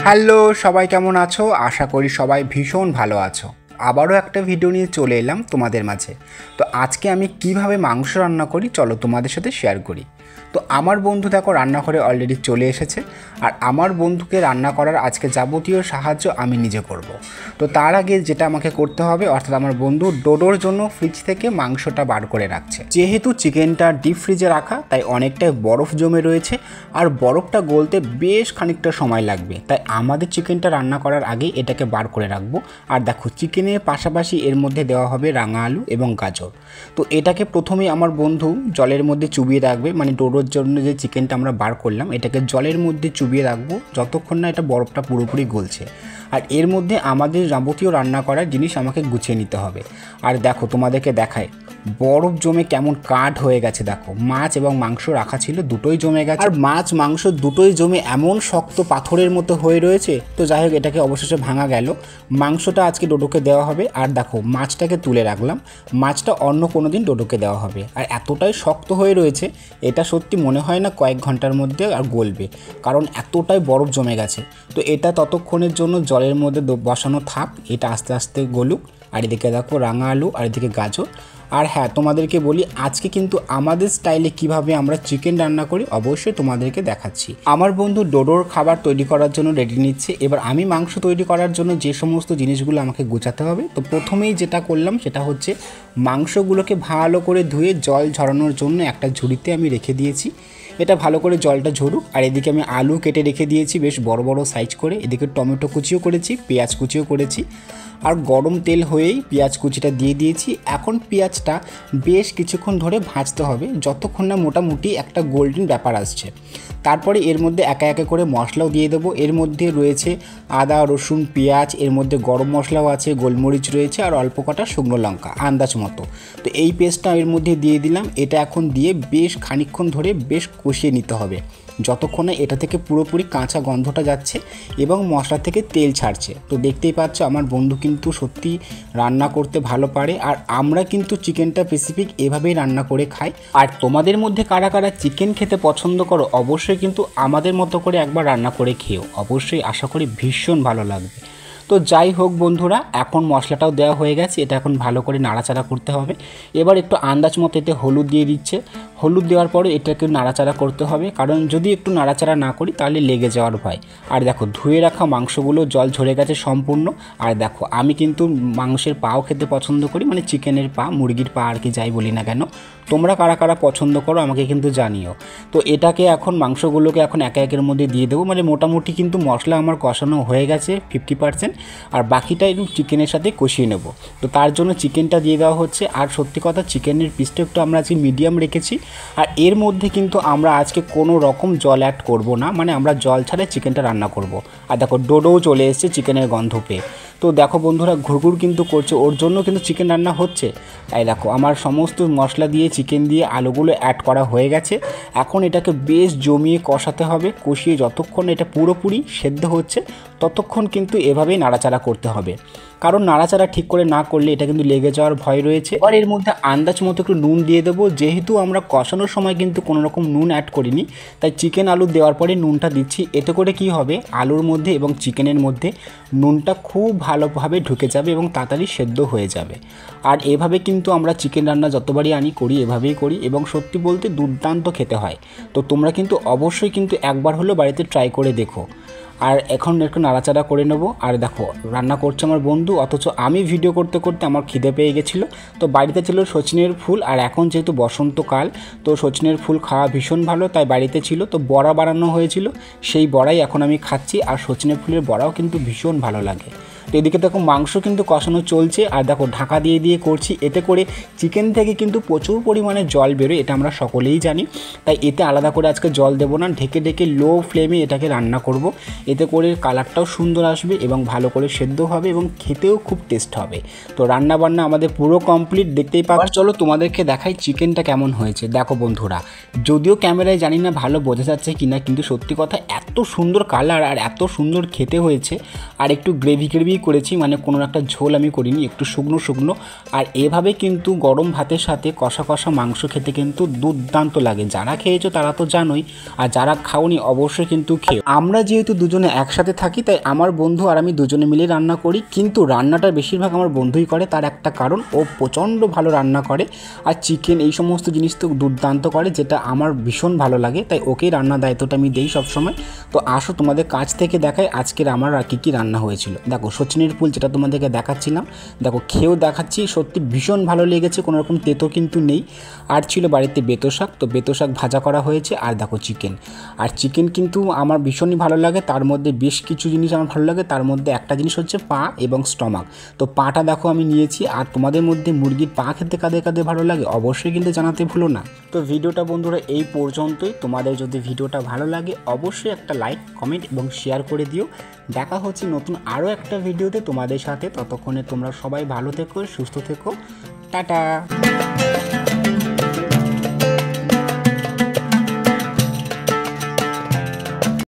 Hello, সবাই কেমন আছো? আশা করি সবাই ভীষণ ভালো আছো। আবারও একটা ভিডিও নিয়ে চলে এলাম তোমাদের মাঝে। তো আজকে আমি কিভাবে মাংস রান্না করি চলো তোমাদের সাথে শেয়ার করি। তো আমার বন্ধু দেখো রান্নাঘরে অলরেডি চলে এসেছে, আর আমার বন্ধুকে রান্না করার আজকে যাবতীয় সাহায্য আমি নিজে করব। তো তার আগে যেটা আমাকে করতে হবে, অর্থাৎ আমার বন্ধু ডোডোর জন্য ফ্রিজ থেকে মাংসটা বার করে রাখছে। যেহেতু চিকেনটা ডিপ ফ্রিজে রাখা, তাই অনেকটাই বরফ জমে রয়েছে, আর বরফটা গলতে বেশ খানিকটা সময় লাগবে। তাই আমাদের চিকেনটা রান্না করার আগে এটাকে বার করে রাখবো। আর দেখো চিকেনের পাশাপাশি এর মধ্যে দেওয়া হবে রাঙা আলু এবং গাজর। তো এটাকে প্রথমেই আমার বন্ধু জলের মধ্যে চুবিয়ে রাখবে, মানে ডোডোর জন্য যে চিকেনটা আমরা বার করলাম এটাকে জলের মধ্যে চুবিয়ে রাখবো যতক্ষণ না এটা বরফটা পুরোপুরি গলছে। আর এর মধ্যে আমাদের যাবতীয় রান্না করার জিনিস আমাকে গুছিয়ে নিতে হবে। আর দেখো তোমাদেরকে দেখায় বরফ জমে কেমন কাঠ হয়ে গেছে। দেখো মাছ এবং মাংস রাখা ছিল দুটোই জমে গেছে, আর মাছ মাংস দুটোই জমে এমন শক্ত পাথরের মতো হয়ে রয়েছে। তো যাই হোক, এটাকে অবশেষে ভাঙা গেল। মাংসটা আজকে ডোডোকে দেওয়া হবে, আর দেখো মাছটাকে তুলে রাখলাম। মাছটা অন্য কোনো দিন ডোডোকে দেওয়া হবে। আর এতটাই শক্ত হয়ে রয়েছে, এটা সত্যি মনে হয় না কয়েক ঘন্টার মধ্যে আর গলবে, কারণ এতটাই বরফ জমে গেছে। তো এটা ততক্ষণের জন্য জলের মধ্যে বসানো থাক, এটা আস্তে আস্তে গলুক। আর এদিকে দেখো রাঙা আলু, আর এদিকে গাজর। আর হ্যাঁ, তোমাদেরকে বলি আজকে কিন্তু আমাদের স্টাইলে কিভাবে আমরা চিকেন রান্না করি অবশ্যই তোমাদেরকে দেখাচ্ছি। আমার বন্ধু ডোডোর খাবার তৈরি করার জন্য রেডি নিচ্ছে। এবার আমি মাংস তৈরি করার জন্য যে সমস্ত জিনিসগুলো আমাকে গোছাতে হবে, তো প্রথমেই যেটা করলাম সেটা হচ্ছে মাংসগুলোকে ভালো করে ধুয়ে জল ঝরানোর জন্য একটা ঝুড়িতে আমি রেখে দিয়েছি। এটা ভালো করে জলটা ঝরুক। আর এদিকে আমি আলু কেটে রেখে দিয়েছি বেশ বড় বড় সাইজ করে। এদিকে টমেটো কুচিও করেছি, পেঁয়াজ কুচিও করেছি। আর গরম তেল হয়েই পেঁয়াজ কুচিটা দিয়ে দিয়েছি। এখন পেঁয়াজটা বেশ কিছুক্ষণ ধরে ভাজতে হবে, যতক্ষণ না মোটামুটি একটা গোল্ডেন ব্যাপার আসছে। তারপরে এর মধ্যে একে একে করে মশলাও দিয়ে দেবো। এর মধ্যে রয়েছে আদা রসুন পেঁয়াজ, এর মধ্যে গরম মশলাও আছে, গোলমরিচ রয়েছে, আর অল্প কটা শুকনো লঙ্কা আন্দাজ মতো। তো এই পেস্টটা এর মধ্যে দিয়ে দিলাম। এটা এখন দিয়ে বেশ খানিকক্ষণ ধরে বেশ কষিয়ে নিতে হবে, যতক্ষণ না এটা থেকে পুরোপুরি কাঁচা গন্ধটা যাচ্ছে এবং মশলা থেকে তেল ছাড়ছে। তো দেখতেই পাচ্ছ আমার বন্ধু কিন্তু সত্যি রান্না করতে ভালো পারে, আর আমরা কিন্তু চিকেনটা স্পেসিফিক এভাবেই রান্না করে খাই। আর তোমাদের মধ্যে কারা কারা চিকেন খেতে পছন্দ করো অবশ্যই কিন্তু আমাদের মতো করে একবার রান্না করে খেও, অবশ্যই আশা করি ভীষণ ভালো লাগবে। তো যাই হোক বন্ধুরা, এখন মশলাটাও দেওয়া হয়ে গেছে, এটা এখন ভালো করে নাড়াচাড়া করতে হবে। এবার একটু আন্দাজ মতো এতে হলুদ দিয়ে দিচ্ছে। হলুদ দেওয়ার পরে এটাকে নাড়াচাড়া করতে হবে, কারণ যদি একটু নাড়াচাড়া না করি তাহলে লেগে যাওয়ার ভয়। আর দেখো ধুয়ে রাখা মাংসগুলো জল ঝরে গেছে সম্পূর্ণ। আর দেখো আমি কিন্তু মাংসের পাও খেতে পছন্দ করি, মানে চিকেনের পা, মুরগির পা আর কি যাই বলি না কেন। তোমরা কারা কারা পছন্দ করো আমাকে কিন্তু জানিও। তো এটাকে এখন মাংসগুলোকে এখন একে একের মধ্যে দিয়ে দেবো। মানে মোটামুটি কিন্তু মশলা আমার কষানো হয়ে গেছে 50%, আর বাকিটা একটু চিকেনের সাথে কষিয়ে নেব। তো তার জন্য চিকেনটা দিয়ে দেওয়া হচ্ছে। আর সত্যি কথা, চিকেনের পিসটা একটু আমরা আজকে মিডিয়াম রেখেছি। আর এর মধ্যে কিন্তু আমরা আজকে কোনো রকম জল অ্যাড করব না, মানে আমরা জল ছাড়াই চিকেনটা রান্না করব। আর দেখো ডোডোও চলে এসেছে চিকেনের গন্ধ পেয়ে। তো দেখো বন্ধুরা ঘুরঘুর কিন্তু করছে, ওর জন্য কিন্তু চিকেন রান্না হচ্ছে। তাই দেখো আমার সমস্ত মশলা দিয়ে চিকেন দিয়ে আলুগুলো অ্যাড করা হয়ে গেছে। এখন এটাকে বেশ জমিয়ে কষাতে হবে, কষিয়ে যতক্ষণ এটা পুরোপুরি সেদ্ধ হচ্ছে ততক্ষণ কিন্তু এভাবেই নাড়াচাড়া করতে হবে, কারণ নাড়াচাড়া ঠিক করে না করলে এটা কিন্তু লেগে যাওয়ার ভয় রয়েছে। আর এর মধ্যে আন্দাজ মতো একটু নুন দিয়ে দেবো। যেহেতু আমরা কষানোর সময় কিন্তু কোনো রকম নুন অ্যাড করিনি, তাই চিকেন আলু দেওয়ার পরে নুনটা দিচ্ছি। এতে করে কি হবে, আলুর মধ্যে এবং চিকেনের মধ্যে নুনটা খুব ভালোভাবে ঢুকে যাবে এবং তাড়াতাড়ি সেদ্ধ হয়ে যাবে। আর এভাবে কিন্তু আমরা চিকেন রান্না যতবারই করি এভাবেই করি, এবং সত্যি বলতে দুর্দান্ত খেতে হয়। তো তোমরা কিন্তু অবশ্যই কিন্তু একবার হলেও বাড়িতে ট্রাই করে দেখো। আর এখন একটু নাড়াচাড়া করে নেব। আর দেখো রান্না করছে আমার বন্ধু, অথচ আমি ভিডিও করতে করতে আমার খিদে পেয়ে গেছিলো। তো বাড়িতে ছিল সজনের ফুল, আর এখন যেহেতু বসন্তকাল তো সজনের ফুল খাওয়া ভীষণ ভালো, তাই বাড়িতে ছিল। তো বড়া বানানো হয়েছিল, সেই বড়াই এখন আমি খাচ্ছি। আর সজনের ফুলের বড়াও কিন্তু ভীষণ ভালো লাগে। তো এদিকে দেখো মাংস কিন্তু কষানো চলছে, আর দেখো ঢাকা দিয়ে দিয়ে করছি। এতে করে চিকেন থেকে কিন্তু প্রচুর পরিমাণে জল বেরোয়, এটা আমরা সকলেই জানি। তাই এতে আলাদা করে আজকে জল দেবো না, ঢেকে ঢেকে লো ফ্লেমে এটাকে রান্না করব। এতে করে কালারটাও সুন্দর আসবে এবং ভালো করে সেদ্ধ হবে এবং খেতেও খুব টেস্ট হবে। তো রান্না বান্না আমাদের পুরো কমপ্লিট, দেখতেই পাচ্ছ। চলো তোমাদেরকে দেখাই চিকেনটা কেমন হয়েছে। দেখো বন্ধুরা, যদিও ক্যামেরায় জানি না ভালো বোঝা যাচ্ছে কিনা, কিন্তু সত্যি কথা এত সুন্দর কালার আর এত সুন্দর খেতে হয়েছে। আর একটু গ্রেভি গ্রেভি গ্রেভি করেছি, মানে কোনো একটা ঝোল আমি করিনি, একটু শুকনো শুকনো। আর এভাবে কিন্তু গরম ভাতের সাথে কষা কষা মাংস খেতে কিন্তু দুর্দান্ত লাগে। যারা খেয়েছো তারা তো জানোই, আর যারা খাওনি অবশ্যই কিন্তু খেও। আমরা যেহেতু দুজনে একসাথে থাকি তাই আমার বন্ধু আর আমি দুজনে মিলে রান্না করি, কিন্তু রান্নাটা বেশিরভাগ আমার বন্ধুই করে। তার একটা কারণ, ও প্রচণ্ড ভালো রান্না করে, আর চিকেন এই সমস্ত জিনিস তো দুর্দান্ত করে, যেটা আমার ভীষণ ভালো লাগে, তাই ওকেই রান্নার দায়িত্বটা আমি দিই সবসময়। তো আসো তোমাদের কাছ থেকে দেখাই আজকের আমার কী কী রান্না হয়েছিল। দেখো সচিনের ফুল যেটা তোমাদেরকে দেখাচ্ছিলাম, দেখো খেয়েও দেখাচ্ছি, সত্যি ভীষণ ভালো লেগেছে, কোনো রকম তেতো কিন্তু নেই। আর ছিল বাড়িতে বেতো শাক, তো বেতো শাক ভাজা করা হয়েছে। আর দেখো চিকেন, আর চিকেন কিন্তু আমার ভীষণই ভালো লাগে। তার মধ্যে বেশ কিছু জিনিস আমার ভালো লাগে, তার মধ্যে একটা জিনিস হচ্ছে পা এবং স্টমাক। তো পাটা দেখো আমি নিয়েছি। আর তোমাদের মধ্যে মুরগির পা খেতে কাদের কাদের ভালো লাগে অবশ্যই কিন্তু জানাতে ভুলো না। তো ভিডিওটা বন্ধুরা এই পর্যন্তই। তোমাদের যদি ভিডিওটা ভালো লাগে অবশ্যই একটা লাইক, কমেন্ট এবং শেয়ার করে দিও। দেখা হচ্ছে নতুন আরও একটা ভিডিওতে তোমাদের সাথে। ততক্ষণে তোমরা সবাই ভালো থেকো, সুস্থ থেকো, টাটা।